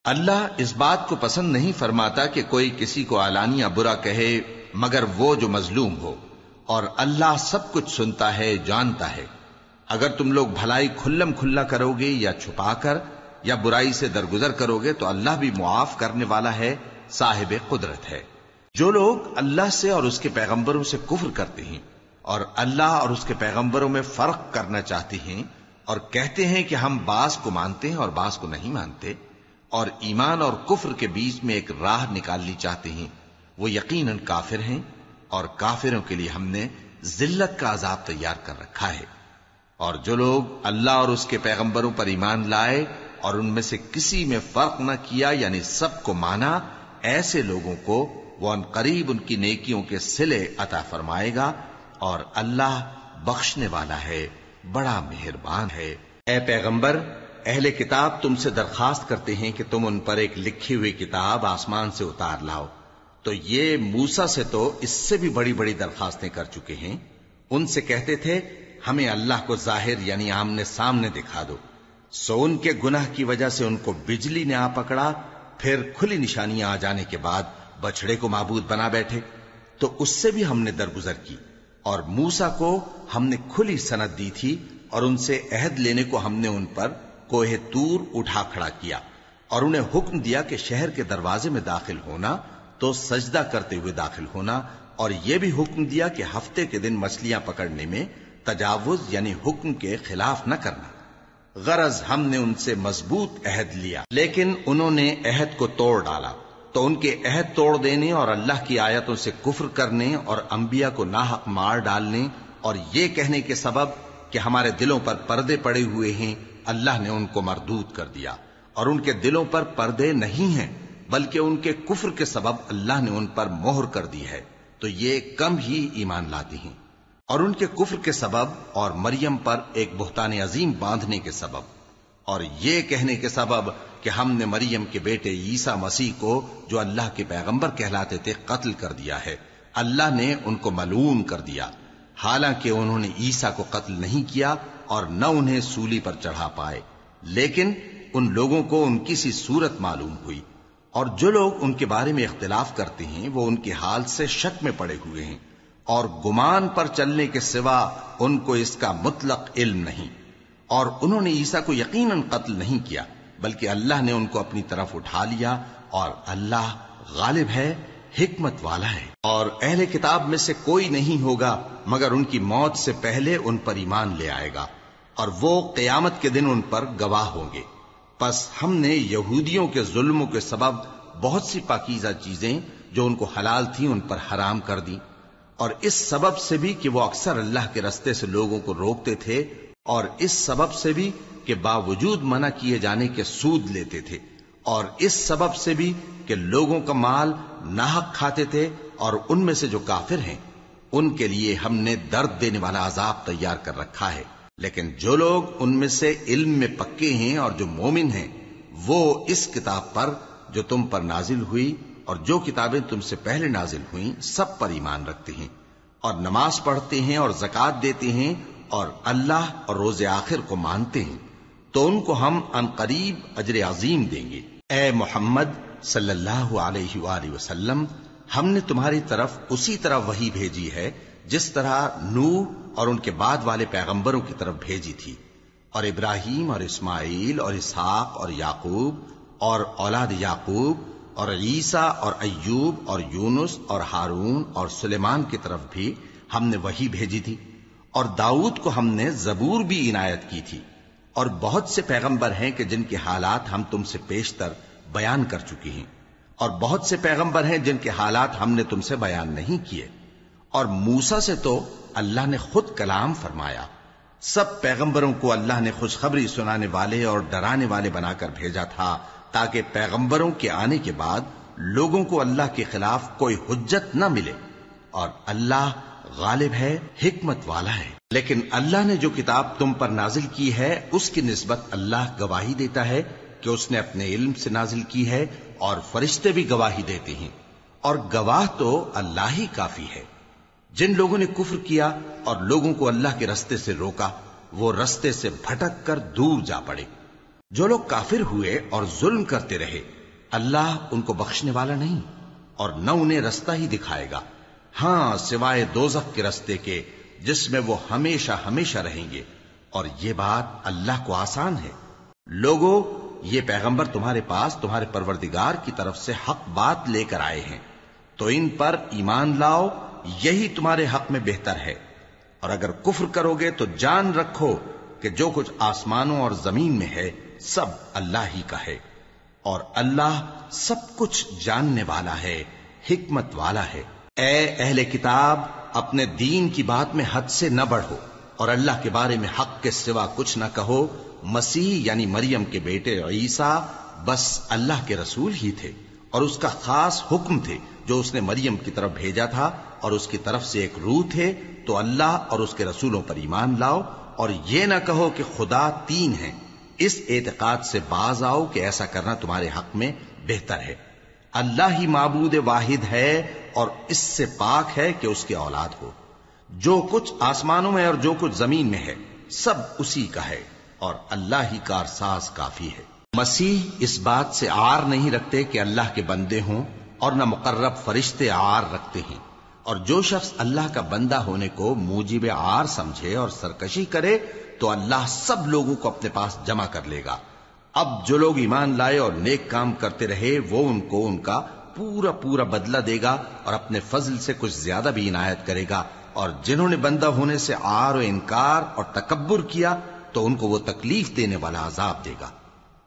اللہ اس بات کو پسند نہیں فرماتا کہ کوئی کسی کو علانیہ برا کہے مگر وہ جو مظلوم ہو، اور اللہ سب کچھ سنتا ہے، جانتا ہے۔ اگر تم لوگ بھلائی کھلم کھلا کرو گے یا چھپا کر یا برائی سے درگزر کرو گے تو اللہ بھی معاف کرنے والا ہے، صاحب قدرت ہے۔ جو لوگ اللہ سے اور اس کے پیغمبروں سے کفر کرتے ہیں اور اللہ اور اس کے پیغمبروں میں فرق کرنا چاہتے ہیں اور کہتے ہیں کہ ہم بعض کو مانتے ہیں اور بعض کو نہیں مانتے، اور ایمان اور کفر کے بیچ میں ایک راہ نکالنی چاہتے ہیں، وہ یقیناً کافر ہیں، اور کافروں کے لیے ہم نے ذلت کا عذاب تیار کر رکھا ہے۔ اور جو لوگ اللہ اور اس کے پیغمبروں پر ایمان لائے اور ان میں سے کسی میں فرق نہ کیا، یعنی سب کو مانا، ایسے لوگوں کو وہ ان قریب ان کی نیکیوں کے صلے عطا فرمائے گا، اور اللہ بخشنے والا ہے، بڑا مہربان ہے۔ اے پیغمبر، اہل کتاب تم سے درخواست کرتے ہیں کہ تم ان پر ایک لکھی ہوئی کتاب آسمان سے اتار لاؤ، تو یہ موسیٰ سے تو اس سے بھی بڑی بڑی درخواستیں کر چکے ہیں۔ ان سے کہتے تھے ہمیں اللہ کو ظاہر یعنی آمنے سامنے دکھا دو، سو ان کے گناہ کی وجہ سے ان کو بجلی نے آ پکڑا، پھر کھلی نشانیاں آ جانے کے بعد بچڑے کو معبود بنا بیٹھے، تو اس سے بھی ہم نے درگزر کی۔ اور موسیٰ کو ہم نے کھلی سند دی تھی، اور ان سے عہد لینے کو ہم نے ان پر کوہ طور اٹھا کھڑا کیا، اور انہیں حکم دیا کہ شہر کے دروازے میں داخل ہونا تو سجدہ کرتے ہوئے داخل ہونا، اور یہ بھی حکم دیا کہ ہفتے کے دن مچھلیاں پکڑنے میں تجاوز یعنی حکم کے خلاف نہ کرنا۔ غرض ہم نے ان سے مضبوط عہد لیا، لیکن انہوں نے عہد کو توڑ ڈالا، تو ان کے عہد توڑ دینے اور اللہ کی آیتوں سے کفر کرنے اور انبیاء کو ناحق مار ڈالنے اور یہ کہنے کے سبب کہ ہمارے دلوں پر پردے پڑے ہوئے ہیں، اللہ نے ان کو مردود کر دیا۔ اور ان کے دلوں پر پردے نہیں ہیں، بلکہ ان کے کفر کے سبب اللہ نے ان پر مہر کر دی ہے، تو یہ کم ہی ایمان لاتے ہیں۔ اور ان کے کفر کے سبب اور مریم پر ایک بہتان عظیم باندھنے کے سبب اور یہ کہنے کے سبب کہ ہم نے مریم کے بیٹے عیسیٰ مسیح کو جو اللہ کے پیغمبر کہلاتے تھے قتل کر دیا ہے، اللہ نے ان کو ملعون کر دیا، حالانکہ انہوں نے عیسیٰ کو قتل نہیں کیا اور نہ انہیں سولی پر چڑھا پائے، لیکن ان لوگوں کو ان کی سی صورت معلوم ہوئی۔ اور جو لوگ ان کے بارے میں اختلاف کرتے ہیں وہ ان کے حال سے شک میں پڑے ہوئے ہیں، اور گمان پر چلنے کے سوا ان کو اس کا مطلق علم نہیں۔ اور انہوں نے عیسیٰ کو یقیناً قتل نہیں کیا، بلکہ اللہ نے ان کو اپنی طرف اٹھا لیا، اور اللہ غالب ہے، حکمت والا ہے۔ اور اہل کتاب میں سے کوئی نہیں ہوگا مگر ان کی موت سے پہلے ان پر ایمان لے آئے گا، اور وہ قیامت کے دن ان پر گواہ ہوں گے۔ پس ہم نے یہودیوں کے ظلموں کے سبب بہت سی پاکیزہ چیزیں جو ان کو حلال تھیں ان پر حرام کر دی، اور اس سبب سے بھی کہ وہ اکثر اللہ کے رستے سے لوگوں کو روکتے تھے، اور اس سبب سے بھی کہ باوجود منع کیے جانے کے سود لیتے تھے، اور اس سبب سے بھی کہ لوگوں کا مال ناحق کھاتے تھے، اور ان میں سے جو کافر ہیں ان کے لیے ہم نے درد دینے والا عذاب تیار کر رکھا ہے۔ لیکن جو لوگ ان میں سے علم میں پکے ہیں اور جو مومن ہیں وہ اس کتاب پر جو تم پر نازل ہوئی اور جو کتابیں تم سے پہلے نازل ہوئیں سب پر ایمان رکھتے ہیں، اور نماز پڑھتے ہیں اور زکوٰۃ دیتے ہیں اور اللہ اور روز آخر کو مانتے ہیں، تو ان کو ہم عنقریب اجر عظیم دیں گے۔ اے محمد صلی اللہ علیہ وآلہ وسلم، ہم نے تمہاری طرف اسی طرح وحی بھیجی ہے جس طرح نوح اور ان کے بعد والے پیغمبروں کی طرف بھیجی تھی، اور ابراہیم اور اسماعیل اور اسحاق اور یعقوب اور اولاد یعقوب اور عیسیٰ اور ایوب اور یونس اور ہارون اور سلیمان کی طرف بھی ہم نے وحی بھیجی تھی، اور داؤد کو ہم نے زبور بھی عنایت کی تھی، اور بہت سے پیغمبر ہیں کہ جن کے حالات ہم تم سے پیشتر بیان کر چکے ہیں، اور بہت سے پیغمبر ہیں جن کے حالات ہم نے تم سے بیان نہیں کیے، اور موسیٰ سے تو اللہ نے خود کلام فرمایا۔ سب پیغمبروں کو اللہ نے خوشخبری سنانے والے اور ڈرانے والے بنا کر بھیجا تھا تاکہ پیغمبروں کے آنے کے بعد لوگوں کو اللہ کے خلاف کوئی حجت نہ ملے، اور اللہ غالب ہے، حکمت والا ہے۔ لیکن اللہ نے جو کتاب تم پر نازل کی ہے اس کی نسبت اللہ گواہی دیتا ہے کہ اس نے اپنے علم سے نازل کی ہے، اور فرشتے بھی گواہی دیتے ہیں، اور گواہ تو اللہ ہی کافی ہے۔ جن لوگوں نے کفر کیا اور لوگوں کو اللہ کے رستے سے روکا وہ رستے سے بھٹک کر دور جا پڑے۔ جو لوگ کافر ہوئے اور ظلم کرتے رہے اللہ ان کو بخشنے والا نہیں اور نہ انہیں رستہ ہی دکھائے گا، ہاں سوائے دوزخ کے رستے کے جس میں وہ ہمیشہ ہمیشہ رہیں گے، اور یہ بات اللہ کو آسان ہے۔ لوگو، یہ پیغمبر تمہارے پاس تمہارے پروردگار کی طرف سے حق بات لے کر آئے ہیں، تو ان پر ایمان لاؤ، یہی تمہارے حق میں بہتر ہے، اور اگر کفر کرو گے تو جان رکھو کہ جو کچھ آسمانوں اور زمین میں ہے سب اللہ ہی کا ہے، اور اللہ سب کچھ جاننے والا ہے، حکمت والا ہے۔ اے اہل کتاب، اپنے دین کی بات میں حد سے نہ بڑھو، اور اللہ کے بارے میں حق کے سوا کچھ نہ کہو۔ مسیح یعنی مریم کے بیٹے عیسیٰ بس اللہ کے رسول ہی تھے، اور اس کا خاص حکم تھے جو اس نے مریم کی طرف بھیجا تھا، اور اس کی طرف سے ایک روح تھے، تو اللہ اور اس کے رسولوں پر ایمان لاؤ، اور یہ نہ کہو کہ خدا تین ہیں، اس اعتقاد سے باز آؤ کہ ایسا کرنا تمہارے حق میں بہتر ہے۔ اللہ ہی معبود واحد ہے، اور اس سے پاک ہے کہ اس کی اولاد ہو۔ جو کچھ آسمانوں میں اور جو کچھ زمین میں ہے سب اسی کا ہے، اور اللہ ہی کارساز کافی ہے۔ مسیح اس بات سے عار نہیں رکھتے کہ اللہ کے بندے ہوں، اور نہ مقرب فرشتے عار رکھتے ہیں، اور جو شخص اللہ کا بندہ ہونے کو موجب عار سمجھے اور سرکشی کرے تو اللہ سب لوگوں کو اپنے پاس جمع کر لے گا۔ اب جو لوگ ایمان لائے اور نیک کام کرتے رہے وہ ان کو ان کا پورا پورا بدلہ دے گا، اور اپنے فضل سے کچھ زیادہ بھی عنایت کرے گا، اور جنہوں نے بندہ ہونے سے عار و انکار اور تکبر کیا تو ان کو وہ تکلیف دینے والا عذاب دے گا،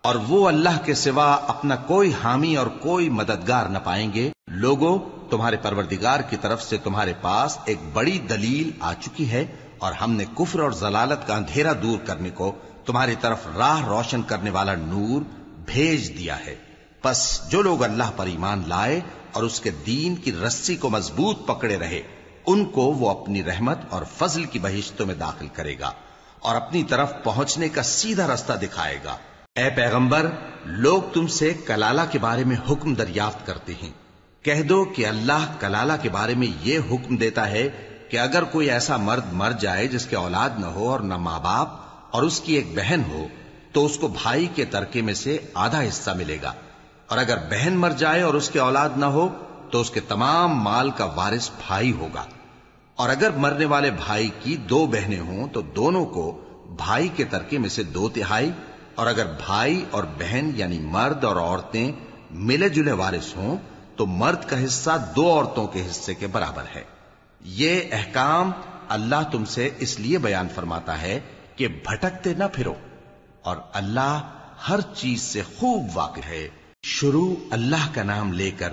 اور وہ اللہ کے سوا اپنا کوئی حامی اور کوئی مددگار نہ پائیں گے۔ لوگوں، تمہارے پروردگار کی طرف سے تمہارے پاس ایک بڑی دلیل آ چکی ہے، اور ہم نے کفر اور ضلالت کا اندھیرا دور کرنے کو تمہاری طرف راہ روشن کرنے والا نور بھیج دیا ہے۔ پس جو لوگ اللہ پر ایمان لائے اور اس کے دین کی رسی کو مضبوط پکڑے رہے، ان کو وہ اپنی رحمت اور فضل کی بہشتوں میں داخل کرے گا، اور اپنی طرف پہنچنے کا سیدھا رستہ دکھائے گا۔ اے پیغمبر، لوگ تم سے کلالہ کے بارے میں حکم دریافت کرتے ہیں، کہہ دو کہ اللہ کلالہ کے بارے میں یہ حکم دیتا ہے کہ اگر کوئی ایسا مرد مر جائے جس کے اولاد نہ ہو اور نہ ماں باپ، اور اس کی ایک بہن ہو، تو اس کو بھائی کے ترکے میں سے آدھا حصہ ملے گا، اور اگر بہن مر جائے اور اس کے اولاد نہ ہو تو اس کے تمام مال کا وارث بھائی ہوگا، اور اگر مرنے والے بھائی کی دو بہنیں ہوں تو دونوں کو بھائی کے ترکے میں سے 2/3، اور اگر بھائی اور بہن یعنی مرد اور عورتیں ملے جلے وارث ہوں تو مرد کا حصہ 2 عورتوں کے حصے کے برابر ہے۔ یہ احکام اللہ تم سے اس لیے بیان فرماتا ہے کہ بھٹکتے نہ پھرو، اور اللہ ہر چیز سے خوب واقف ہے۔ شروع اللہ کا نام لے کر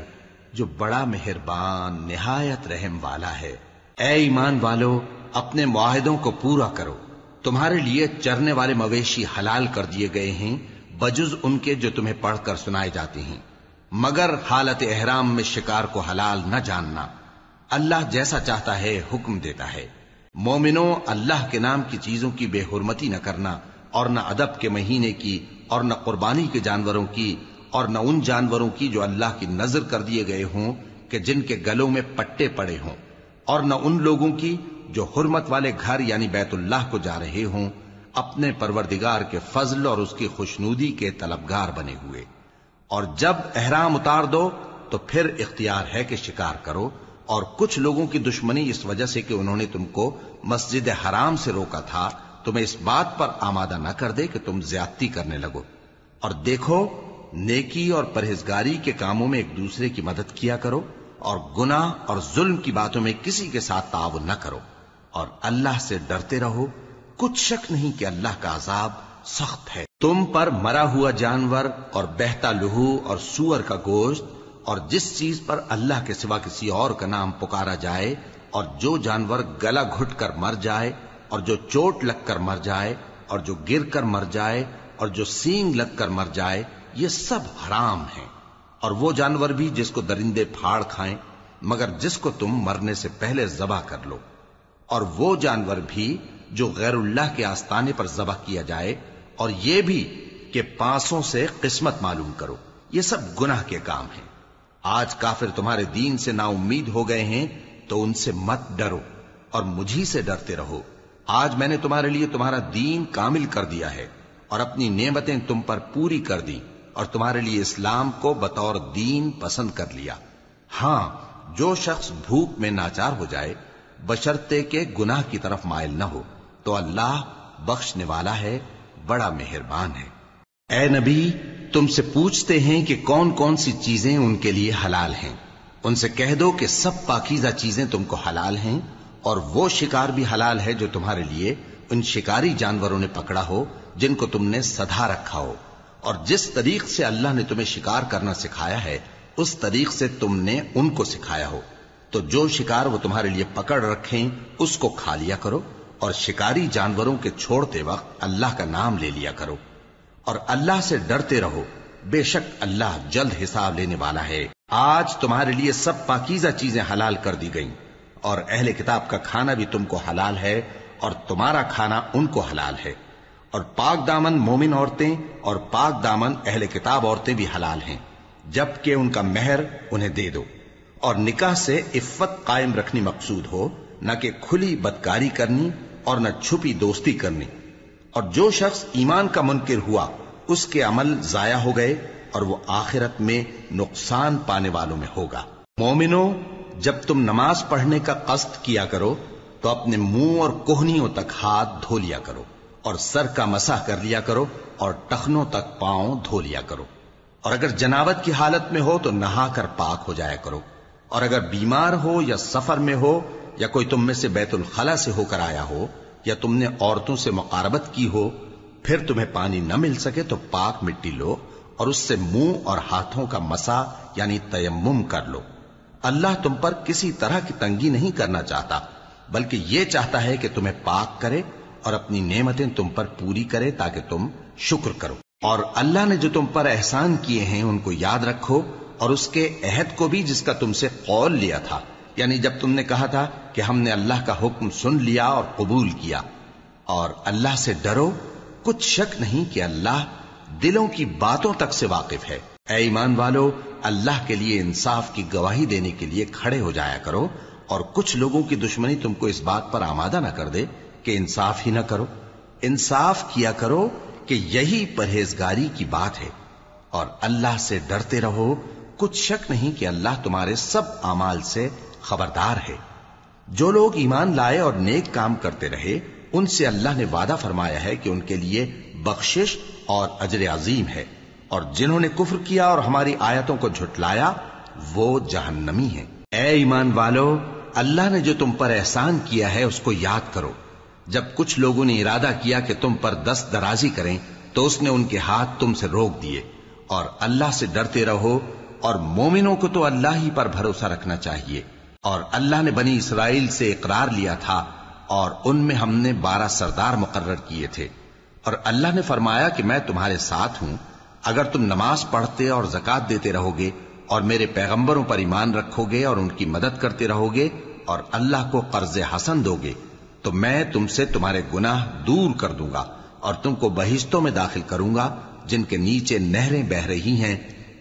جو بڑا مہربان نہایت رحم والا ہے۔ اے ایمان والو، اپنے معاہدوں کو پورا کرو۔ تمہارے لیے چرنے والے مویشی حلال کر دیے گئے ہیں بجز ان کے جو تمہیں پڑھ کر سنائے جاتے ہیں، مگر حالت احرام میں شکار کو حلال نہ جاننا۔ اللہ جیسا چاہتا ہے حکم دیتا ہے۔ مومنوں، اللہ کے نام کی چیزوں کی بے حرمتی نہ کرنا، اور نہ ادب کے مہینے کی، اور نہ قربانی کے جانوروں کی، اور نہ ان جانوروں کی جو اللہ کی نذر کر دیے گئے ہوں کہ جن کے گلوں میں پٹے پڑے ہوں، اور نہ ان لوگوں کی جو حرمت والے گھر یعنی بیت اللہ کو جا رہے ہوں، اپنے پروردگار کے فضل اور اس کی خوشنودی کے طلبگار بنے ہوئے۔ اور جب احرام اتار دو تو پھر اختیار ہے کہ شکار کرو، اور کچھ لوگوں کی دشمنی اس وجہ سے کہ انہوں نے تم کو مسجد حرام سے روکا تھا تمہیں اس بات پر آمادہ نہ کر دے کہ تم زیادتی کرنے لگو۔ اور دیکھو، نیکی اور پرہیزگاری کے کاموں میں ایک دوسرے کی مدد کیا کرو، اور گناہ اور ظلم کی باتوں میں کسی کے ساتھ تعاون نہ کرو، اور اللہ سے ڈرتے رہو۔ کچھ شک نہیں کہ اللہ کا عذاب سخت ہے۔ تم پر مرا ہوا جانور اور بہتا لہو اور سور کا گوشت، اور جس چیز پر اللہ کے سوا کسی اور کا نام پکارا جائے، اور جو جانور گلا گھٹ کر مر جائے، اور جو چوٹ لگ کر مر جائے، اور جو گر کر مر جائے، اور جو سینگ لگ کر مر جائے، یہ سب حرام ہیں۔ اور وہ جانور بھی جس کو درندے پھاڑ کھائیں، مگر جس کو تم مرنے سے پہلے ذبح کر لو، اور وہ جانور بھی جو غیر اللہ کے آستانے پر ذبح کیا جائے، اور یہ بھی کہ پانسوں سے قسمت معلوم کرو۔ یہ سب گناہ کے کام ہیں۔ آج کافر تمہارے دین سے نا امید ہو گئے ہیں تو ان سے مت ڈرو، اور مجھی سے ڈرتے رہو۔ آج میں نے تمہارے لیے تمہارا دین کامل کر دیا ہے، اور اپنی نعمتیں تم پر پوری کر دی، اور تمہارے لیے اسلام کو بطور دین پسند کر لیا۔ ہاں، جو شخص بھوک میں ناچار ہو جائے بشرطے کہ گناہ کی طرف مائل نہ ہو تو اللہ بخشنے والا ہے، بڑا مہربان ہے۔ اے نبی، تم سے پوچھتے ہیں کہ کون کون سی چیزیں ان کے لیے حلال ہیں۔ ان سے کہہ دو کہ سب پاکیزہ چیزیں تم کو حلال ہیں، اور وہ شکار بھی حلال ہے جو تمہارے لیے ان شکاری جانوروں نے پکڑا ہو جن کو تم نے سدھا رکھا ہو، اور جس طریق سے اللہ نے تمہیں شکار کرنا سکھایا ہے اس طریق سے تم نے ان کو سکھایا ہو۔ تو جو شکار وہ تمہارے لیے پکڑ رکھیں اس کو کھا لیا کرو، اور شکاری جانوروں کے چھوڑتے وقت اللہ کا نام لے لیا کرو، اور اللہ سے ڈرتے رہو، بے شک اللہ جلد حساب لینے والا ہے۔ آج تمہارے لیے سب پاکیزہ چیزیں حلال کر دی گئیں، اور اہل کتاب کا کھانا بھی تم کو حلال ہے اور تمہارا کھانا ان کو حلال ہے، اور پاک دامن مومن عورتیں اور پاک دامن اہل کتاب عورتیں بھی حلال ہیں، جبکہ ان کا مہر انہیں دے دو، اور نکاح سے عفت قائم رکھنی مقصود ہو، نہ کہ کھلی بدکاری کرنی اور نہ چھپی دوستی کرنی۔ اور جو شخص ایمان کا منکر ہوا اس کے عمل ضائع ہو گئے اور وہ آخرت میں نقصان پانے والوں میں ہوگا۔ مومنو، جب تم نماز پڑھنے کا قصد کیا کرو تو اپنے منہ اور کوہنیوں تک ہاتھ دھو لیا کرو، اور سر کا مسح کر لیا کرو، اور ٹخنوں تک پاؤں دھو لیا کرو، اور اگر جنابت کی حالت میں ہو تو نہا کر پاک ہو جایا کرو، اور اگر بیمار ہو یا سفر میں ہو یا کوئی تم میں سے بیت الخلا سے ہو کر آیا ہو یا تم نے عورتوں سے مقاربت کی ہو، پھر تمہیں پانی نہ مل سکے تو پاک مٹی لو اور اس سے منہ اور ہاتھوں کا مسح یعنی تیمم کر لو۔ اللہ تم پر کسی طرح کی تنگی نہیں کرنا چاہتا، بلکہ یہ چاہتا ہے کہ تمہیں پاک کرے اور اپنی نعمتیں تم پر پوری کرے تاکہ تم شکر کرو۔ اور اللہ نے جو تم پر احسان کیے ہیں ان کو یاد رکھو، اور اس کے عہد کو بھی جس کا تم سے قول لیا تھا، یعنی جب تم نے کہا تھا کہ ہم نے اللہ کا حکم سن لیا اور قبول کیا۔ اور اللہ سے ڈرو، کچھ شک نہیں کہ اللہ دلوں کی باتوں تک سے واقف ہے۔ اے ایمان والو، اللہ کے لیے انصاف کی گواہی دینے کے لیے کھڑے ہو جایا کرو، اور کچھ لوگوں کی دشمنی تم کو اس بات پر آمادہ نہ کر دے کہ انصاف ہی نہ کرو۔ انصاف کیا کرو کہ یہی پرہیزگاری کی بات ہے، اور اللہ سے ڈرتے رہو، کچھ شک نہیں کہ اللہ تمہارے سب اعمال سے خبردار ہے۔ جو لوگ ایمان لائے اور نیک کام کرتے رہے ان سے اللہ نے وعدہ فرمایا ہے کہ ان کے لیے بخشش اور اجر عظیم ہے، اور جنہوں نے کفر کیا اور ہماری آیتوں کو جھٹلایا وہ جہنمی ہیں۔ اے ایمان والو، اللہ نے جو تم پر احسان کیا ہے اس کو یاد کرو۔ جب کچھ لوگوں نے ارادہ کیا کہ تم پر دست درازی کریں تو اس نے ان کے ہاتھ تم سے روک دیے، اور اللہ سے ڈرتے رہو، اور مومنوں کو تو اللہ ہی پر بھروسہ رکھنا چاہیے۔ اور اللہ نے بنی اسرائیل سے اقرار لیا تھا اور ان میں ہم نے 12 سردار مقرر کیے تھے، اور اللہ نے فرمایا کہ میں تمہارے ساتھ ہوں اگر تم نماز پڑھتے اور زکوٰۃ دیتے رہو گے اور میرے پیغمبروں پر ایمان رکھو گے اور ان کی مدد کرتے رہو گے اور اللہ کو قرض حسن دو گے تو میں تم سے تمہارے گناہ دور کر دوں گا اور تم کو بہشتوں میں داخل کروں گا جن کے نیچے نہریں بہ رہی ہیں۔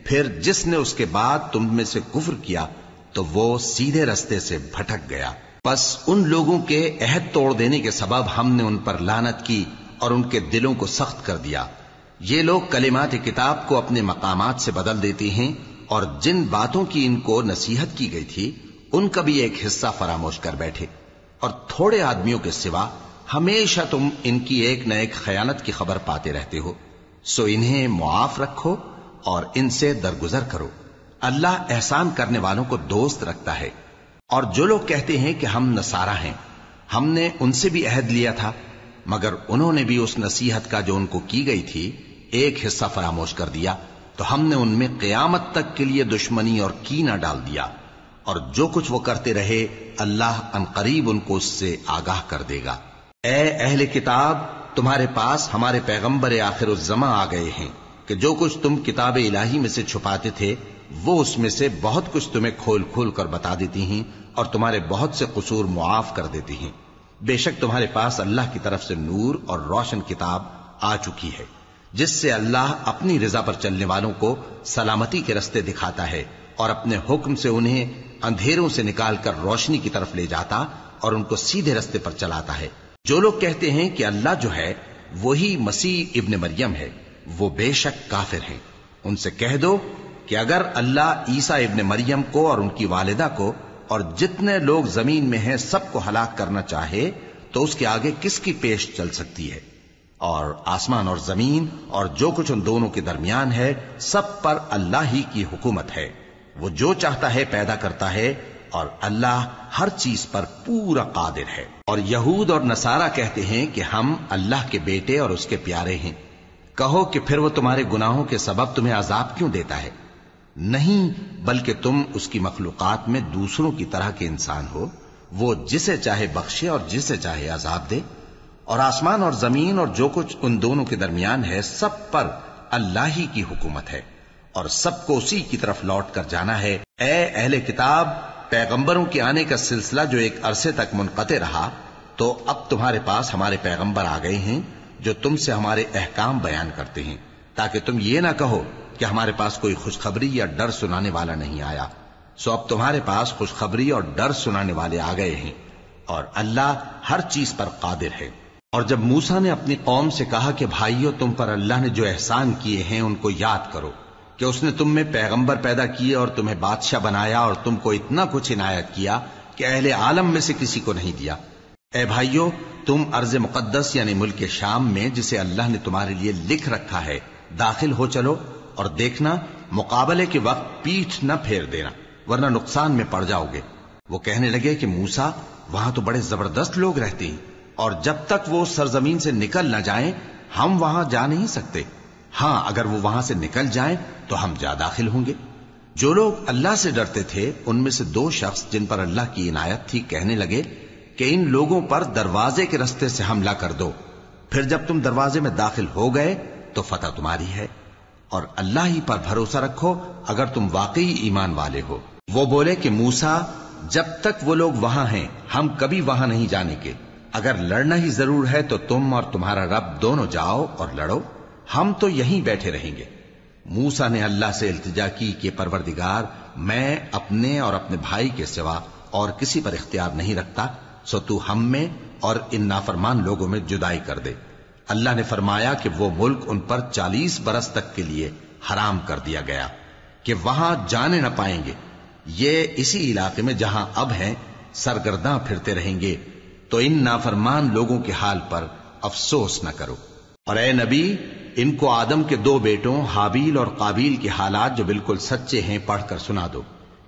پھر جس نے اس کے بعد تم میں سے کفر کیا تو وہ سیدھے رستے سے بھٹک گیا۔ پس ان لوگوں کے عہد توڑ دینے کے سبب ہم نے ان پر لعنت کی اور ان کے دلوں کو سخت کر دیا۔ یہ لوگ کلمات کتاب کو اپنے مقامات سے بدل دیتے ہیں، اور جن باتوں کی ان کو نصیحت کی گئی تھی ان کا بھی ایک حصہ فراموش کر بیٹھے، اور تھوڑے آدمیوں کے سوا ہمیشہ تم ان کی ایک نہ ایک خیانت کی خبر پاتے رہتے ہو، سو انہیں معاف رکھو اور ان سے درگزر کرو۔ اللہ احسان کرنے والوں کو دوست رکھتا ہے۔ اور جو لوگ کہتے ہیں کہ ہم نصارہ ہیں، ہم نے ان سے بھی عہد لیا تھا، مگر انہوں نے بھی اس نصیحت کا جو ان کو کی گئی تھی ایک حصہ فراموش کر دیا، تو ہم نے ان میں قیامت تک کے لیے دشمنی اور کینہ ڈال دیا، اور جو کچھ وہ کرتے رہے اللہ عنقریب ان کو اس سے آگاہ کر دے گا۔ اے اہل کتاب، تمہارے پاس ہمارے پیغمبر آخر الزماں آ گئے ہیں کہ جو کچھ تم کتاب الہی میں سے چھپاتے تھے وہ اس میں سے بہت کچھ تمہیں کھول کھول کر بتا دیتی ہیں اور تمہارے بہت سے قصور معاف کر دیتی ہیں۔ بے شک تمہارے پاس اللہ کی طرف سے نور اور روشن کتاب آ چکی ہے جس سے اللہ اپنی رضا پر چلنے والوں کو سلامتی کے رستے دکھاتا ہے اور اپنے حکم سے انہیں اندھیروں سے نکال کر روشنی کی طرف لے جاتا اور ان کو سیدھے رستے پر چلاتا ہے۔ جو لوگ کہتے ہیں کہ اللہ جو ہے وہی مسیح ابن مریم ہے وہ بے شک کافر ہیں۔ ان سے کہہ دو کہ اگر اللہ عیسیٰ ابن مریم کو اور ان کی والدہ کو اور جتنے لوگ زمین میں ہیں سب کو ہلاک کرنا چاہے تو اس کے آگے کس کی پیش چل سکتی ہے؟ اور آسمان اور زمین اور جو کچھ ان دونوں کے درمیان ہے سب پر اللہ ہی کی حکومت ہے. وہ جو چاہتا ہے پیدا کرتا ہے اور اللہ ہر چیز پر پورا قادر ہے. اور یہود اور نصارہ کہتے ہیں کہ ہم اللہ کے بیٹے اور اس کے پیارے ہیں. کہو کہ پھر وہ تمہارے گناہوں کے سبب تمہیں عذاب کیوں دیتا ہے؟ نہیں، بلکہ تم اس کی مخلوقات میں دوسروں کی طرح کے انسان ہو. وہ جسے چاہے بخشے اور جسے چاہے عذاب دے. اور آسمان اور زمین اور جو کچھ ان دونوں کے درمیان ہے سب پر اللہ ہی کی حکومت ہے اور سب کو اسی کی طرف لوٹ کر جانا ہے. اے اہل کتاب، پیغمبروں کے آنے کا سلسلہ جو ایک عرصے تک منقطع رہا، تو اب تمہارے پاس ہمارے پیغمبر آ گئے ہیں جو تم سے ہمارے احکام بیان کرتے ہیں، تاکہ تم یہ نہ کہو کہ ہمارے پاس کوئی خوشخبری یا ڈر سنانے والا نہیں آیا. سو اب تمہارے پاس خوشخبری اور ڈر سنانے والے آ گئے ہیں اور اللہ ہر چیز پر قادر ہے. اور جب موسیٰ نے اپنی قوم سے کہا کہ بھائیو، تم پر اللہ نے جو احسان کیے ہیں ان کو یاد کرو، کہ اس نے تم میں پیغمبر پیدا کیے اور تمہیں بادشاہ بنایا اور تم کو اتنا کچھ عنایت کیا کہ اہل عالم میں سے کسی کو نہیں دیا. اے بھائیو، تم ارض مقدس یعنی ملک شام میں جسے اللہ نے تمہارے لیے لکھ رکھا ہے داخل ہو چلو، اور دیکھنا مقابلے کے وقت پیٹھ نہ پھیر دینا ورنہ نقصان میں پڑ جاؤ گے. وہ کہنے لگے کہ موسیٰ، وہاں تو بڑے زبردست لوگ رہتے ہیں اور جب تک وہ سرزمین سے نکل نہ جائیں ہم وہاں جا نہیں سکتے. ہاں، اگر وہ وہاں سے نکل جائیں تو ہم جا داخل ہوں گے. جو لوگ اللہ سے ڈرتے تھے ان میں سے دو شخص جن پر اللہ کی عنایت تھی کہنے لگے کہ ان لوگوں پر دروازے کے رستے سے حملہ کر دو، پھر جب تم دروازے میں داخل ہو گئے تو فتح تمہاری ہے، اور اللہ ہی پر بھروسہ رکھو اگر تم واقعی ایمان والے ہو. وہ بولے کہ موسیٰ، جب تک وہ لوگ وہاں ہیں ہم کبھی وہاں نہیں جانے کے. اگر لڑنا ہی ضرور ہے تو تم اور تمہارا رب دونوں جاؤ اور لڑو، ہم تو یہیں بیٹھے رہیں گے. موسیٰ نے اللہ سے التجا کی کہ پروردگار، میں اپنے اور اپنے بھائی کے سوا اور کسی پر اختیار نہیں رکھتا، سو تو ہم میں اور ان نافرمان لوگوں میں جدائی کر دے. اللہ نے فرمایا کہ وہ ملک ان پر 40 برس تک کے لیے حرام کر دیا گیا کہ وہاں جانے نہ پائیں گے. یہ اسی علاقے میں جہاں اب ہیں سرگرداں پھرتے رہیں گے. تو ان نافرمان لوگوں کے حال پر افسوس نہ کرو. اور اے نبی، ان کو آدم کے 2 بیٹوں حابیل اور قابیل کے حالات جو بالکل سچے ہیں پڑھ کر سنا دو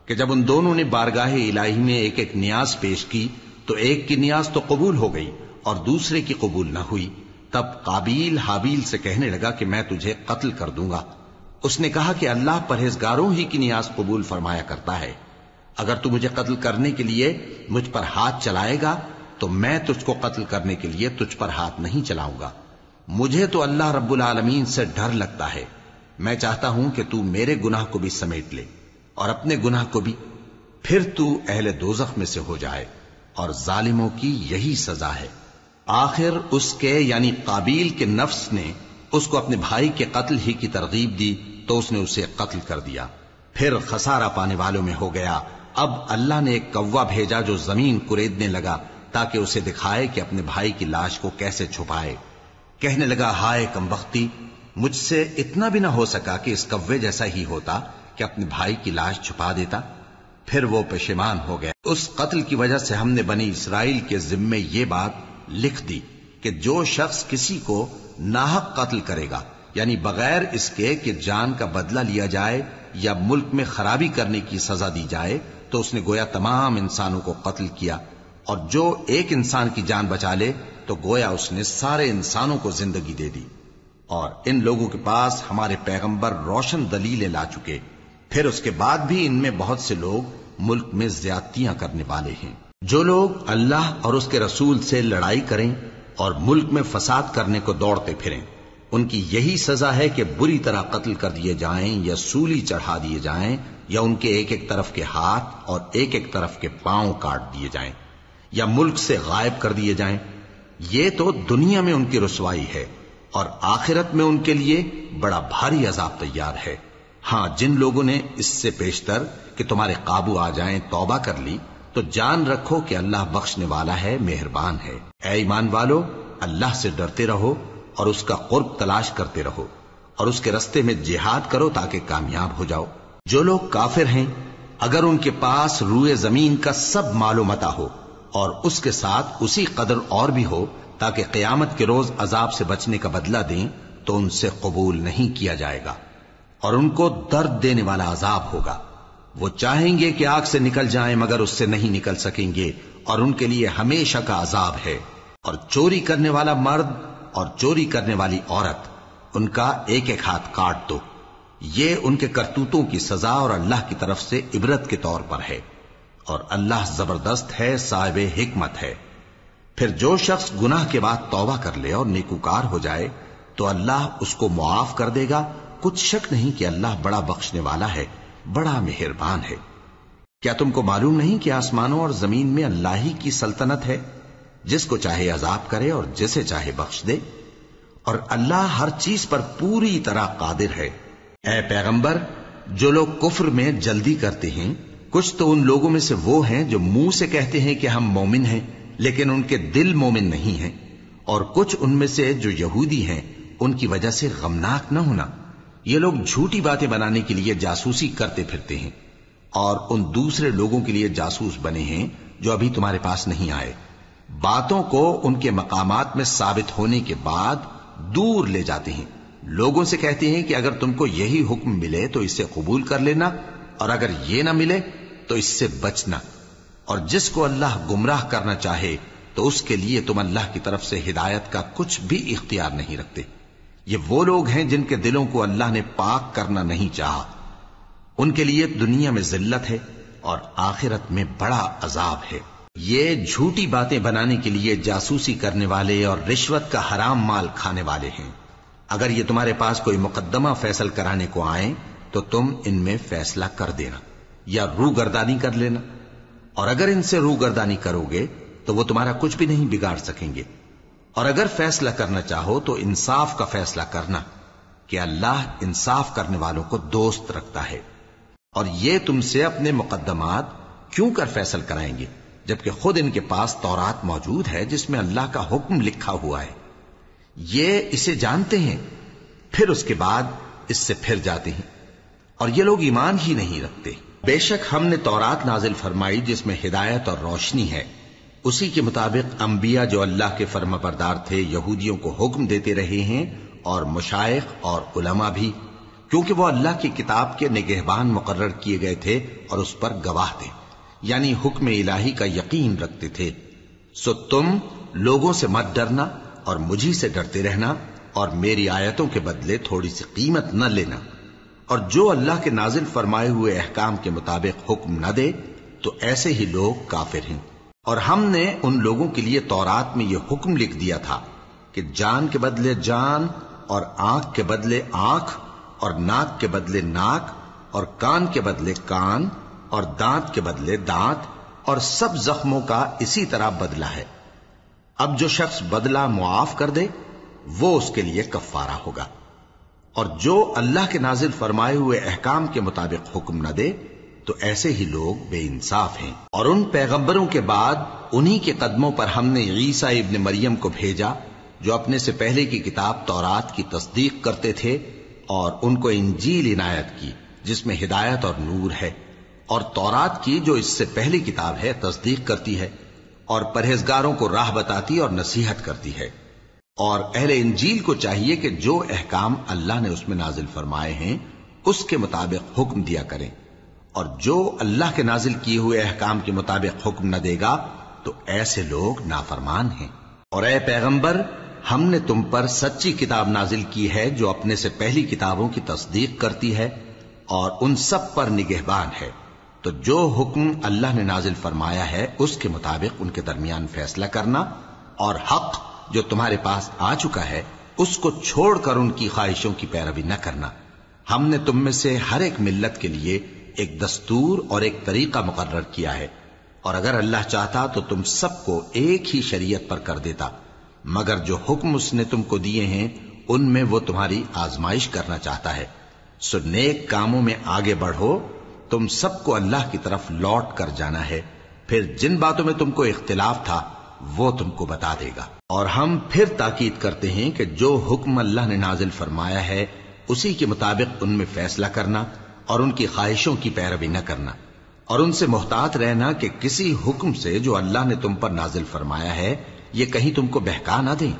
کہ جب ان دونوں نے بارگاہ الہی میں ایک ایک نیاز پیش کی تو ایک کی نیاز تو قبول ہو گئی اور دوسرے کی قبول نہ ہوئی. تب قابیل حابیل سے کہنے لگا کہ میں تجھے قتل کر دوں گا. اس نے کہا کہ اللہ پرہیزگاروں ہی کی نیاز قبول فرمایا کرتا ہے. اگر تو مجھے قتل کرنے کے لیے مجھ پر ہاتھ چلائے گا تو میں تجھ کو قتل کرنے کے لیے تجھ پر ہاتھ نہیں چلاؤں گا. مجھے تو اللہ رب العالمین سے ڈر لگتا ہے. میں چاہتا ہوں کہ تو میرے گناہ کو بھی سمیٹ لے اور اپنے گناہ کو بھی، پھر تو اہل دوزخ میں سے ہو جائے، اور ظالموں کی یہی سزا ہے. آخر اس کے یعنی قابیل کے نفس نے اس کو اپنے بھائی کے قتل ہی کی ترغیب دی تو اس نے اسے قتل کر دیا. پھر خسارہ پانے والوں میں ہو گیا. اب اللہ نے ایک کوا بھیجا جو زمین کریدنے لگا تاکہ اسے دکھائے کہ اپنے بھائی کی لاش کو کیسے چھپائے. کہنے لگا، ہائے کمبختی، مجھ سے اتنا بھی نہ ہو سکا کہ اس کوے جیسا ہی ہوتا کہ اپنے بھائی کی لاش چھپا دیتا. پھر وہ پشیمان ہو گیا. اس قتل کی وجہ سے ہم نے بنی اسرائیل کے ذمے یہ بات لکھ دی کہ جو شخص کسی کو ناحق قتل کرے گا، یعنی بغیر اس کے کہ جان کا بدلہ لیا جائے یا ملک میں خرابی کرنے کی سزا دی جائے، تو اس نے گویا تمام انسانوں کو قتل کیا. اور جو ایک انسان کی جان بچا لے تو گویا اس نے سارے انسانوں کو زندگی دے دی. اور ان لوگوں کے پاس ہمارے پیغمبر روشن دلیلیں لا چکے، پھر اس کے بعد بھی ان میں بہت سے لوگ ملک میں زیادتیاں کرنے والے ہیں. جو لوگ اللہ اور اس کے رسول سے لڑائی کریں اور ملک میں فساد کرنے کو دوڑتے پھریں، ان کی یہی سزا ہے کہ بری طرح قتل کر دیے جائیں یا سولی چڑھا دیے جائیں یا ان کے ایک ایک طرف کے ہاتھ اور ایک ایک طرف کے پاؤں کاٹ دیے جائیں یا ملک سے غائب کر دیے جائیں. یہ تو دنیا میں ان کی رسوائی ہے اور آخرت میں ان کے لیے بڑا بھاری عذاب تیار ہے. ہاں، جن لوگوں نے اس سے پیشتر کہ تمہارے قابو آ جائیں توبہ کر لی تو جان رکھو کہ اللہ بخشنے والا ہے، مہربان ہے. اے ایمان والو، اللہ سے ڈرتے رہو اور اس کا قرب تلاش کرتے رہو اور اس کے رستے میں جہاد کرو تاکہ کامیاب ہو جاؤ۔ جو لوگ کافر ہیں اگر ان کے پاس روئے زمین کا سب مال و متاع ہو اور اس کے ساتھ اسی قدر اور بھی ہو تاکہ قیامت کے روز عذاب سے بچنے کا بدلہ دیں تو ان سے قبول نہیں کیا جائے گا، اور ان کو درد دینے والا عذاب ہوگا۔ وہ چاہیں گے کہ آگ سے نکل جائیں مگر اس سے نہیں نکل سکیں گے، اور ان کے لیے ہمیشہ کا عذاب ہے۔ اور چوری کرنے والا مرد اور چوری کرنے والی عورت، ان کا ایک ایک ہاتھ کاٹ دو، یہ ان کے کرتوتوں کی سزا اور اللہ کی طرف سے عبرت کے طور پر ہے، اور اللہ زبردست ہے، صاحب حکمت ہے۔ پھر جو شخص گناہ کے بعد توبہ کر لے اور نیکوکار ہو جائے تو اللہ اس کو معاف کر دے گا، کچھ شک نہیں کہ اللہ بڑا بخشنے والا ہے، بڑا مہربان ہے۔ کیا تم کو معلوم نہیں کہ آسمانوں اور زمین میں اللہ ہی کی سلطنت ہے، جس کو چاہے عذاب کرے اور جسے چاہے بخش دے، اور اللہ ہر چیز پر پوری طرح قادر ہے۔ اے پیغمبر، جو لوگ کفر میں جلدی کرتے ہیں کچھ تو ان لوگوں میں سے وہ ہیں جو منہ سے کہتے ہیں کہ ہم مومن ہیں لیکن ان کے دل مومن نہیں ہیں، اور کچھ ان میں سے جو یہودی ہیں ان کی وجہ سے غمناک نہ ہونا۔ یہ لوگ جھوٹی باتیں بنانے کے لیے جاسوسی کرتے پھرتے ہیں اور ان دوسرے لوگوں کے لیے جاسوس بنے ہیں جو ابھی تمہارے پاس نہیں آئے، باتوں کو ان کے مقامات میں ثابت ہونے کے بعد دور لے جاتے ہیں، لوگوں سے کہتے ہیں کہ اگر تم کو یہی حکم ملے تو اسے قبول کر لینا، اور اگر یہ نہ ملے تو اس سے بچنا، اور جس کو اللہ گمراہ کرنا چاہے تو اس کے لیے تم اللہ کی طرف سے ہدایت کا کچھ بھی اختیار نہیں رکھتے۔ یہ وہ لوگ ہیں جن کے دلوں کو اللہ نے پاک کرنا نہیں چاہا، ان کے لیے دنیا میں ذلت ہے اور آخرت میں بڑا عذاب ہے۔ یہ جھوٹی باتیں بنانے کے لیے جاسوسی کرنے والے اور رشوت کا حرام مال کھانے والے ہیں۔ اگر یہ تمہارے پاس کوئی مقدمہ فیصل کرانے کو آئیں تو تم ان میں فیصلہ کر دینا یا روگردانی کر لینا، اور اگر ان سے روگردانی کرو گے تو وہ تمہارا کچھ بھی نہیں بگاڑ سکیں گے، اور اگر فیصلہ کرنا چاہو تو انصاف کا فیصلہ کرنا کہ اللہ انصاف کرنے والوں کو دوست رکھتا ہے۔ اور یہ تم سے اپنے مقدمات کیوں کر فیصل کرائیں گے جبکہ خود ان کے پاس تورات موجود ہے جس میں اللہ کا حکم لکھا ہوا ہے۔ یہ اسے جانتے ہیں پھر اس کے بعد اس سے پھر جاتے ہیں، اور یہ لوگ ایمان ہی نہیں رکھتے۔ بے شک ہم نے تورات نازل فرمائی جس میں ہدایت اور روشنی ہے، اسی کے مطابق انبیاء جو اللہ کے فرما بردار تھے یہودیوں کو حکم دیتے رہے ہیں، اور مشائخ اور علماء بھی، کیونکہ وہ اللہ کی کتاب کے نگہبان مقرر کیے گئے تھے اور اس پر گواہ تھے، یعنی حکم الہی کا یقین رکھتے تھے۔ سو تم لوگوں سے مت ڈرنا اور مجھی سے ڈرتے رہنا، اور میری آیتوں کے بدلے تھوڑی سی قیمت نہ لینا، اور جو اللہ کے نازل فرمائے ہوئے احکام کے مطابق حکم نہ دے تو ایسے ہی لوگ کافر ہیں۔ اور ہم نے ان لوگوں کے لیے تورات میں یہ حکم لکھ دیا تھا کہ جان کے بدلے جان، اور آنکھ کے بدلے آنکھ، اور ناک کے بدلے ناک، اور کان کے بدلے کان، اور دانت کے بدلے دانت، اور سب زخموں کا اسی طرح بدلہ ہے۔ اب جو شخص بدلہ معاف کر دے وہ اس کے لیے کفارہ ہوگا، اور جو اللہ کے نازل فرمائے ہوئے احکام کے مطابق حکم نہ دے تو ایسے ہی لوگ بے انصاف ہیں۔ اور ان پیغمبروں کے بعد انہی کے قدموں پر ہم نے عیسیٰ ابن مریم کو بھیجا جو اپنے سے پہلے کی کتاب تورات کی تصدیق کرتے تھے، اور ان کو انجیل عنایت کی جس میں ہدایت اور نور ہے، اور تورات کی جو اس سے پہلی کتاب ہے تصدیق کرتی ہے اور پرہیزگاروں کو راہ بتاتی اور نصیحت کرتی ہے۔ اور اہل انجیل کو چاہیے کہ جو احکام اللہ نے اس میں نازل فرمائے ہیں اس کے مطابق حکم دیا کریں، اور جو اللہ کے نازل کیے ہوئے احکام کے مطابق حکم نہ دے گا تو ایسے لوگ نافرمان ہیں۔ اور اے پیغمبر، ہم نے تم پر سچی کتاب نازل کی ہے جو اپنے سے پہلی کتابوں کی تصدیق کرتی ہے اور ان سب پر نگہبان ہے، تو جو حکم اللہ نے نازل فرمایا ہے اس کے مطابق ان کے درمیان فیصلہ کرنا، اور حق جو تمہارے پاس آ چکا ہے اس کو چھوڑ کر ان کی خواہشوں کی پیروی نہ کرنا۔ ہم نے تم میں سے ہر ایک ملت کے لیے ایک دستور اور ایک طریقہ مقرر کیا ہے، اور اگر اللہ چاہتا تو تم سب کو ایک ہی شریعت پر کر دیتا، مگر جو حکم اس نے تم کو دیے ہیں ان میں وہ تمہاری آزمائش کرنا چاہتا ہے۔ سو نیک کاموں میں آگے بڑھو، تم سب کو اللہ کی طرف لوٹ کر جانا ہے، پھر جن باتوں میں تم کو اختلاف تھا وہ تم کو بتا دے گا۔ اور ہم پھر تاکید کرتے ہیں کہ جو حکم اللہ نے نازل فرمایا ہے اسی کے مطابق ان میں فیصلہ کرنا اور ان کی خواہشوں کی پیروی نہ کرنا، اور ان سے محتاط رہنا کہ کسی حکم سے جو اللہ نے تم پر نازل فرمایا ہے یہ کہیں تم کو بہکا نہ دیں۔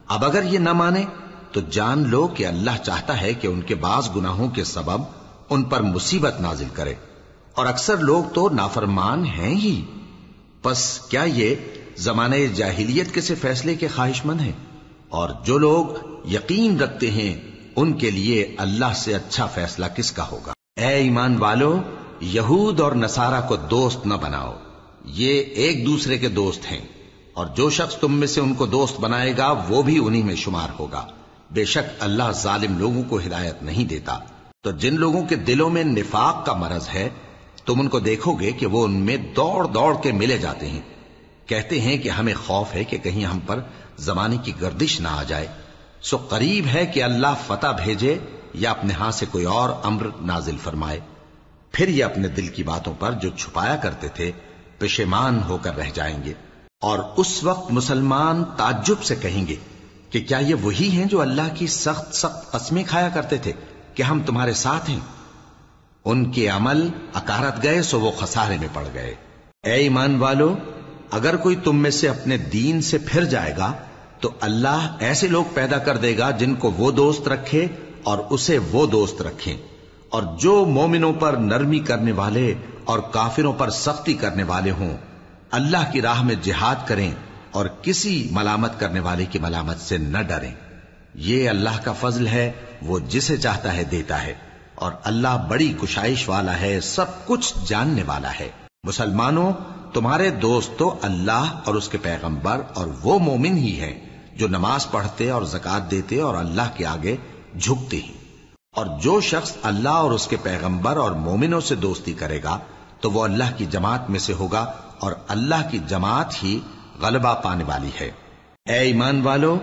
اب اگر یہ نہ مانے تو جان لو کہ اللہ چاہتا ہے کہ ان کے بعض گناہوں کے سبب ان پر مصیبت نازل کرے، اور اکثر لوگ تو نافرمان ہیں ہی۔ پس کیا یہ زمانہ جاہلیت کے سے فیصلے کے خواہش مند ہیں؟ اور جو لوگ یقین رکھتے ہیں ان کے لیے اللہ سے اچھا فیصلہ کس کا ہوگا؟ اے ایمان والو، یہود اور نصارہ کو دوست نہ بناؤ، یہ ایک دوسرے کے دوست ہیں، اور جو شخص تم میں سے ان کو دوست بنائے گا وہ بھی انہی میں شمار ہوگا۔ بے شک اللہ ظالم لوگوں کو ہدایت نہیں دیتا۔ تو جن لوگوں کے دلوں میں نفاق کا مرض ہے تم ان کو دیکھو گے کہ وہ ان میں دوڑ دوڑ کے ملے جاتے ہیں، کہتے ہیں کہ ہمیں خوف ہے کہ کہیں ہم پر زمانے کی گردش نہ آ جائے، سو قریب ہے کہ اللہ فتح بھیجے یا اپنے ہاں سے کوئی اور امر نازل فرمائے، پھر یہ اپنے دل کی باتوں پر جو چھپایا کرتے تھے پشیمان ہو کر رہ جائیں گے۔ اور اس وقت مسلمان تعجب سے کہیں گے کہ کیا یہ وہی ہیں جو اللہ کی سخت سخت قسمیں کھایا کرتے تھے کہ ہم تمہارے ساتھ ہیں؟ ان کے عمل اکارت گئے سو وہ خسارے میں پڑ گئے۔ اے ایمان والو، اگر کوئی تم میں سے اپنے دین سے پھر جائے گا تو اللہ ایسے لوگ پیدا کر دے گا جن کو وہ دوست رکھے اور اسے وہ دوست رکھیں، اور جو مومنوں پر نرمی کرنے والے اور کافروں پر سختی کرنے والے ہوں، اللہ کی راہ میں جہاد کریں اور کسی ملامت کرنے والے کی ملامت سے نہ ڈریں۔ یہ اللہ کا فضل ہے، وہ جسے چاہتا ہے دیتا ہے، اور اللہ بڑی کشائش والا ہے، سب کچھ جاننے والا ہے۔ مسلمانوں، تمہارے دوست تو اللہ اور اس کے پیغمبر اور وہ مومن ہی ہیں جو نماز پڑھتے اور زکوٰۃ دیتے اور اللہ کے آگے جھکتے ہیں۔ اور جو شخص اللہ اور اس کے پیغمبر اور مومنوں سے دوستی کرے گا تو وہ اللہ کی جماعت میں سے ہوگا، اور اللہ کی جماعت ہی غلبہ پانے والی ہے۔ اے ایمان والو،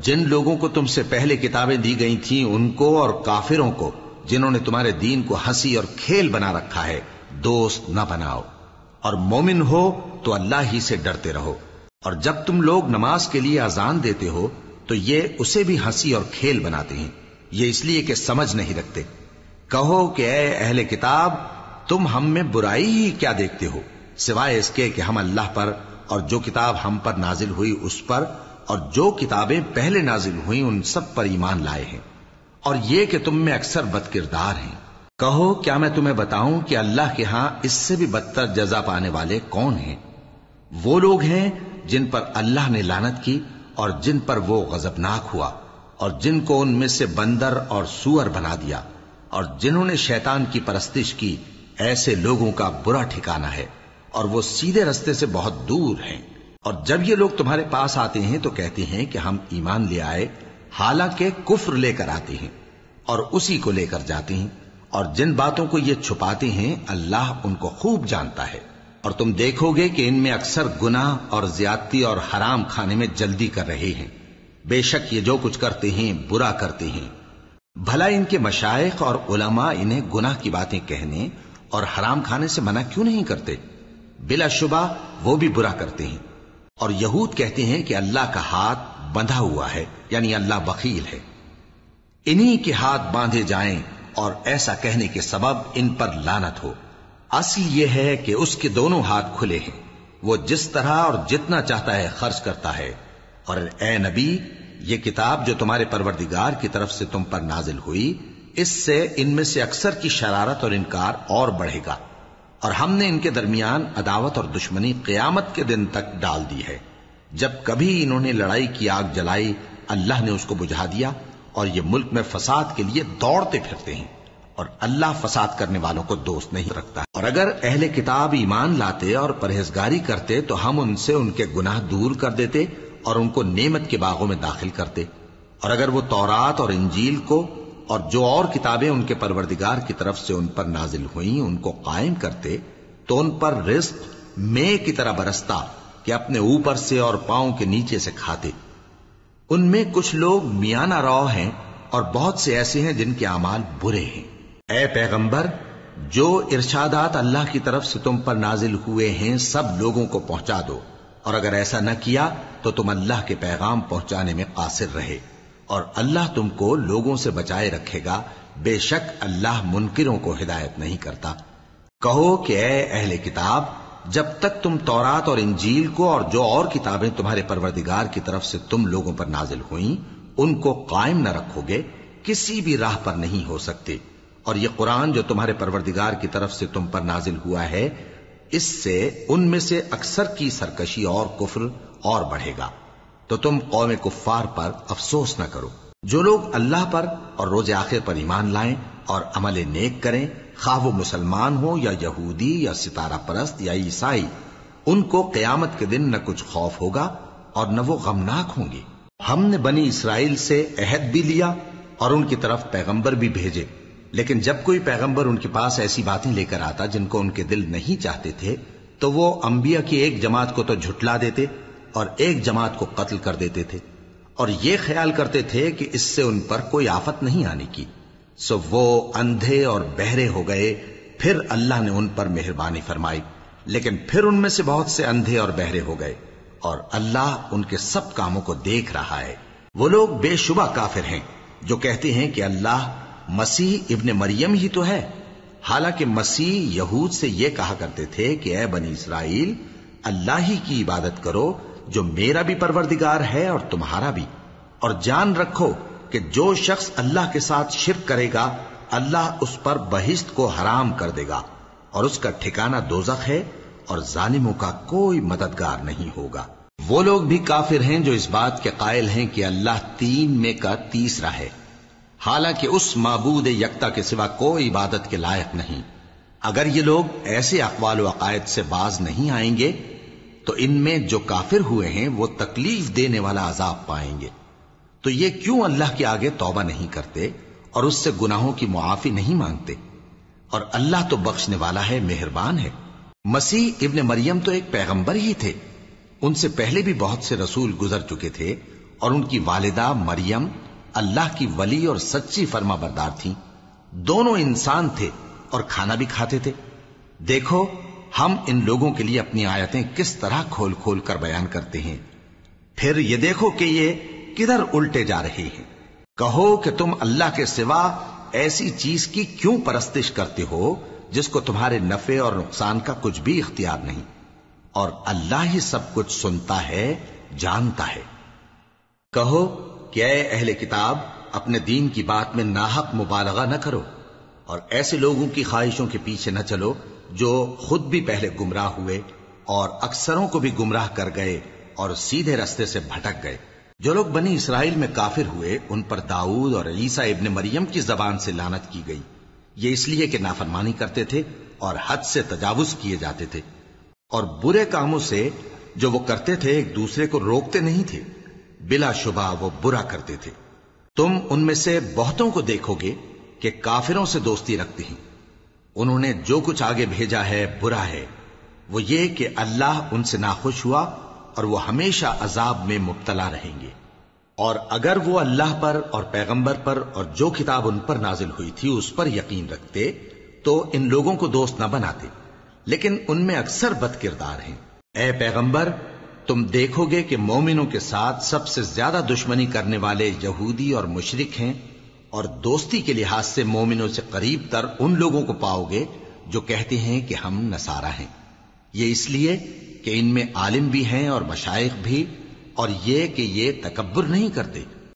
جن لوگوں کو تم سے پہلے کتابیں دی گئی تھیں ان کو اور کافروں کو جنہوں نے تمہارے دین کو ہنسی اور کھیل بنا رکھا ہے دوست نہ بناؤ، اور مومن ہو تو اللہ ہی سے ڈرتے رہو۔ اور جب تم لوگ نماز کے لیے اذان دیتے ہو تو یہ اسے بھی ہنسی اور کھیل بناتے ہیں، یہ اس لیے کہ سمجھ نہیں رکھتے۔ کہو کہ اے اہل کتاب، تم ہم میں برائی ہی کیا دیکھتے ہو، سوائے اس کے کہ ہم اللہ پر اور جو کتاب ہم پر نازل ہوئی اس پر اور جو کتابیں پہلے نازل ہوئیں ان سب پر ایمان لائے ہیں، اور یہ کہ تم میں اکثر بد کردار ہیں۔ کہو کیا میں تمہیں بتاؤں کہ اللہ کے ہاں اس سے بھی بدتر جزا پانے والے کون ہیں؟ وہ لوگ ہیں جن پر اللہ نے لعنت کی اور جن پر وہ غضبناک ہوا، اور جن کو ان میں سے بندر اور سور بنا دیا، اور جنہوں نے شیطان کی پرستش کی، ایسے لوگوں کا برا ٹھکانہ ہے، اور وہ سیدھے رستے سے بہت دور ہیں۔ اور جب یہ لوگ تمہارے پاس آتے ہیں تو کہتے ہیں کہ ہم ایمان لے آئے، حالانکہ کفر لے کر آتے ہیں اور اسی کو لے کر جاتے ہیں، اور جن باتوں کو یہ چھپاتے ہیں اللہ ان کو خوب جانتا ہے۔ اور تم دیکھو گے کہ ان میں اکثر گناہ اور زیادتی اور حرام کھانے میں جلدی کر رہے ہیں، بے شک یہ جو کچھ کرتے ہیں برا کرتے ہیں۔ بھلا ان کے مشائخ اور علماء انہیں گناہ کی باتیں کہنے اور حرام کھانے سے منع کیوں نہیں کرتے؟ بلا شبہ وہ بھی برا کرتے ہیں۔ اور یہود کہتے ہیں کہ اللہ کا ہاتھ بندھا ہوا ہے، یعنی اللہ بخیل ہے، انہی کے ہاتھ باندھے جائیں، اور ایسا کہنے کے سبب ان پر لعنت ہو۔ اصل یہ ہے کہ اس کے دونوں ہاتھ کھلے ہیں، وہ جس طرح اور جتنا چاہتا ہے خرچ کرتا ہے۔ اور اے نبی، یہ کتاب جو تمہارے پروردگار کی طرف سے تم پر نازل ہوئی، اس سے ان میں سے اکثر کی شرارت اور انکار اور بڑھے گا، اور ہم نے ان کے درمیان عداوت اور دشمنی قیامت کے دن تک ڈال دی ہے۔ جب کبھی انہوں نے لڑائی کی آگ جلائی اللہ نے اس کو بجھا دیا، اور یہ ملک میں فساد کے لیے دوڑتے پھرتے ہیں، اور اللہ فساد کرنے والوں کو دوست نہیں رکھتا۔ اور اگر اہل کتاب ایمان لاتے اور پرہیزگاری کرتے تو ہم ان سے ان کے گناہ دور کر دیتے اور ان کو نعمت کے باغوں میں داخل کرتے۔ اور اگر وہ تورات اور انجیل کو اور جو اور کتابیں ان کے پروردگار کی طرف سے ان پر نازل ہوئیں ان کو قائم کرتے تو ان پر رزق مے کی طرح برستا کہ اپنے اوپر سے اور پاؤں کے نیچے سے کھاتے۔ ان میں کچھ لوگ میانہ رو ہیں اور بہت سے ایسے ہیں جن کے اعمال برے ہیں۔ اے پیغمبر، جو ارشادات اللہ کی طرف سے تم پر نازل ہوئے ہیں سب لوگوں کو پہنچا دو، اور اگر ایسا نہ کیا تو تم اللہ کے پیغام پہنچانے میں قاصر رہے، اور اللہ تم کو لوگوں سے بچائے رکھے گا، بے شک اللہ منکروں کو ہدایت نہیں کرتا۔ کہو کہ اے اہل کتاب، جب تک تم تورات اور انجیل کو اور جو اور کتابیں تمہارے پروردگار کی طرف سے تم لوگوں پر نازل ہوئیں ان کو قائم نہ رکھو گے، کسی بھی راہ پر نہیں ہو سکتے۔ اور یہ قرآن جو تمہارے پروردگار کی طرف سے تم پر نازل ہوا ہے، اس سے ان میں سے اکثر کی سرکشی اور کفر اور بڑھے گا، تو تم قوم کفار پر افسوس نہ کرو۔ جو لوگ اللہ پر اور روز آخر پر ایمان لائیں اور عمل نیک کریں، خواہ وہ مسلمان ہو یا یہودی یا ستارہ پرست یا عیسائی، ان کو قیامت کے دن نہ کچھ خوف ہوگا اور نہ وہ غمناک ہوں گے۔ ہم نے بنی اسرائیل سے عہد بھی لیا اور ان کی طرف پیغمبر بھی بھیجے، لیکن جب کوئی پیغمبر ان کے پاس ایسی باتیں لے کر آتا جن کو ان کے دل نہیں چاہتے تھے، تو وہ انبیاء کی ایک جماعت کو تو جھٹلا دیتے اور ایک جماعت کو قتل کر دیتے تھے، اور یہ خیال کرتے تھے کہ اس سے ان پر کوئی آفت نہیں آنے کی، سو وہ اندھے اور بہرے ہو گئے۔ پھر اللہ نے ان پر مہربانی فرمائی، لیکن پھر ان میں سے بہت سے اندھے اور بہرے ہو گئے، اور اللہ ان کے سب کاموں کو دیکھ رہا ہے۔ وہ لوگ بے شبہ کافر ہیں جو کہتے ہیں کہ اللہ مسیح ابن مریم ہی تو ہے، حالانکہ مسیح یہود سے یہ کہا کرتے تھے کہ اے بنی اسرائیل، اللہ ہی کی عبادت کرو جو میرا بھی پروردگار ہے اور تمہارا بھی، اور جان رکھو کہ جو شخص اللہ کے ساتھ شرک کرے گا اللہ اس پر بہشت کو حرام کر دے گا، اور اس کا ٹھکانہ دوزخ ہے، اور ظالموں کا کوئی مددگار نہیں ہوگا۔ وہ لوگ بھی کافر ہیں جو اس بات کے قائل ہیں کہ اللہ تین میں کا تیسرا ہے، حالانکہ اس معبود یکتا کے سوا کوئی عبادت کے لائق نہیں۔ اگر یہ لوگ ایسے اقوال و عقائد سے باز نہیں آئیں گے تو ان میں جو کافر ہوئے ہیں وہ تکلیف دینے والا عذاب پائیں گے۔ تو یہ کیوں اللہ کے آگے توبہ نہیں کرتے اور اس سے گناہوں کی معافی نہیں مانگتے؟ اور اللہ تو بخشنے والا ہے، مہربان ہے۔ مسیح ابن مریم تو ایک پیغمبر ہی تھے، ان سے پہلے بھی بہت سے رسول گزر چکے تھے، اور ان کی والدہ مریم اللہ کی ولی اور سچی فرما بردار تھیں، دونوں انسان تھے اور کھانا بھی کھاتے تھے۔ دیکھو ہم ان لوگوں کے لیے اپنی آیتیں کس طرح کھول کھول کر بیان کرتے ہیں، پھر یہ دیکھو کہ یہ کدھر الٹے جا رہے ہیں۔ کہو کہ تم اللہ کے سوا ایسی چیز کی کیوں پرستش کرتے ہو جس کو تمہارے نفع اور نقصان کا کچھ بھی اختیار نہیں، اور اللہ ہی سب کچھ سنتا ہے، جانتا ہے۔ کہو کہ اے اہل کتاب، اپنے دین کی بات میں ناحق مبالغہ نہ کرو، اور ایسے لوگوں کی خواہشوں کے پیچھے نہ چلو جو خود بھی پہلے گمراہ ہوئے اور اکثروں کو بھی گمراہ کر گئے اور سیدھے رستے سے بھٹک گئے۔ جو لوگ بنی اسرائیل میں کافر ہوئے ان پر داؤد اور عیسیٰ ابن مریم کی زبان سے لعنت کی گئی، یہ اس لیے کہ نافرمانی کرتے تھے اور حد سے تجاوز کیے جاتے تھے، اور برے کاموں سے جو وہ کرتے تھے ایک دوسرے کو روکتے نہیں تھے، بلا شبہ وہ برا کرتے تھے۔ تم ان میں سے بہتوں کو دیکھو گے کہ کافروں سے دوستی رکھتے ہیں، انہوں نے جو کچھ آگے بھیجا ہے برا ہے، وہ یہ کہ اللہ ان سے ناخوش ہوا اور وہ ہمیشہ عذاب میں مبتلا رہیں گے۔ اور اگر وہ اللہ پر اور پیغمبر پر اور جو کتاب ان پر نازل ہوئی تھی اس پر یقین رکھتے تو ان لوگوں کو دوست نہ بناتے، لیکن ان میں اکثر بد کردار ہیں۔ اے پیغمبر، تم دیکھو گے کہ مومنوں کے ساتھ سب سے زیادہ دشمنی کرنے والے یہودی اور مشرک ہیں، اور دوستی کے لحاظ سے مومنوں سے قریب تر ان لوگوں کو پاؤ گے جو کہتے ہیں کہ ہم نصارہ ہیں، یہ اس لیے کہ ان میں عالم بھی ہیں اور مشائخ بھی، اور یہ کہ یہ تکبر نہیں کرتے۔